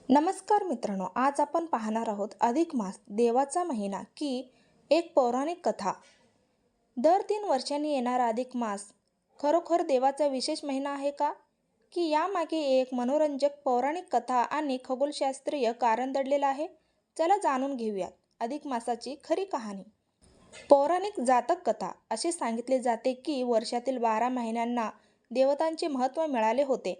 नमस्कार मित्रांनो, आज आपण पाहणार आहोत अधिक मास देवाचा महिना की एक पौराणिक कथा। दर 3 वर्षांनी येणारा अधिक मास खरोखर देवाचा विशेष महिना आहे का, की यामागे एक मनोरंजक पौराणिक कथा आणि खगोलशास्त्रीय कारण दडलेलं आहे? चला जाणून घेऊयात अधिक मासाची खरी कहाणी। पौराणिक जातक कथा असे सांगितले जाते की वर्षातील 12 महिन्यांना देवतांचे महत्त्व मिळाले होते,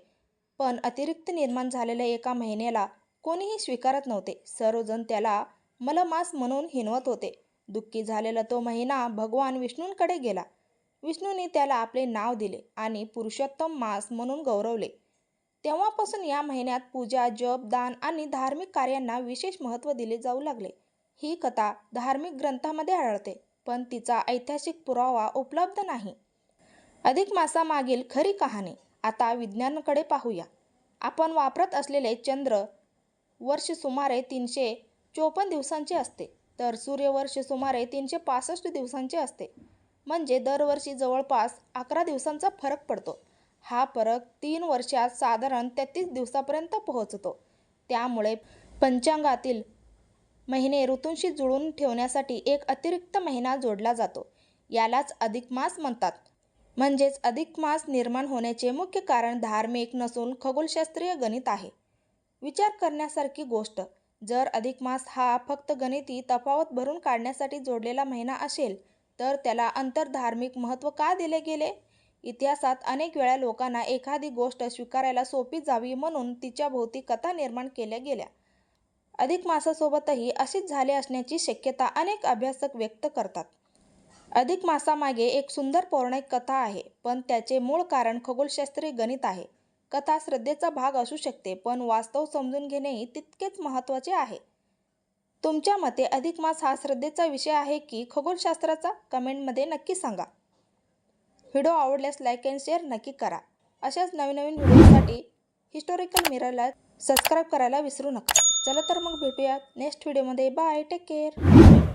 पण अतिरिक्त निर्माण झालेल्या एका महिन्याला कोणीही स्वीकारत नव्हते। सर्वजण त्याला मलमास म्हणून हिणवत होते। दुःखी झालेला तो महिना भगवान विष्णूंकडे गेला। विष्णूंनी त्याला आपले नाव दिले आणि पुरुषोत्तम मास म्हणून गौरवले। तेव्हापासून या महिन्यात पूजा, जप, दान आणि धार्मिक कार्यांना विशेष महत्त्व दिले जाऊ लागले। ही कथा धार्मिक ग्रंथामध्ये आढळते, पण तिचा ऐतिहासिक पुरावा उपलब्ध नाही। अधिक मासामागील खरी कहाणी आता विज्ञानाकडे पाहूया। आपण वापरत असलेले चंद्र वर्ष सुमारे 354 दिवसांचे असते, तर सूर्यवर्ष सुमारे 365 दिवसांचे असते। म्हणजे दरवर्षी जवळपास 11 दिवसांचा फरक पडतो। हा फरक 3 वर्षात साधारण 33 दिवसापर्यंत पोहोचतो। त्यामुळे पंचांगातील महिने ऋतूंशी जुळवून ठेवण्यासाठी एक अतिरिक्त महिना जोडला जातो। यालाच अधिक मास म्हणतात। म्हणजेच अधिक मास निर्माण होण्याचे मुख्य कारण धार्मिक नसून खगोलशास्त्रीय गणित आहे। विचार करण्यासारखी गोष्ट, जर अधिक मास हा फक्त गणिती तफावत भरून काढण्यासाठी जोडलेला महिना असेल, तर त्याला अंतर्धार्मिक महत्त्व का दिले गेले? इतिहासात अनेक वेळा लोकांना एखादी गोष्ट स्वीकारायला सोपी जावी म्हणून तिच्या भोवती कथा निर्माण केल्या गेल्या। अधिक मासासोबतही असेच झाले असण्याची शक्यता अनेक अभ्यासक व्यक्त करतात। अधिक मासामागे एक सुंदर पौराणिक कथा आहे, पण त्याचे मूळ कारण खगोलशास्त्रीय गणित आहे। कथा श्रद्धेचा भाग असू शकते, पण वास्तव समजून घेणेही तितकेच महत्त्वाचे आहे। तुमच्या मते अधिक मास हा श्रद्धेचा विषय आहे की खगोलशास्त्राचा? कमेंटमध्ये नक्की सांगा। व्हिडिओ आवडल्यास लाईक आणि शेअर नक्की करा। अशाच नवीन व्हिडिओसाठी हिस्टॉरिकल मिररला सबस्क्राईब करायला विसरू नका। चला तर मग भेटूयात नेक्स्ट व्हिडिओमध्ये। Bye, take care.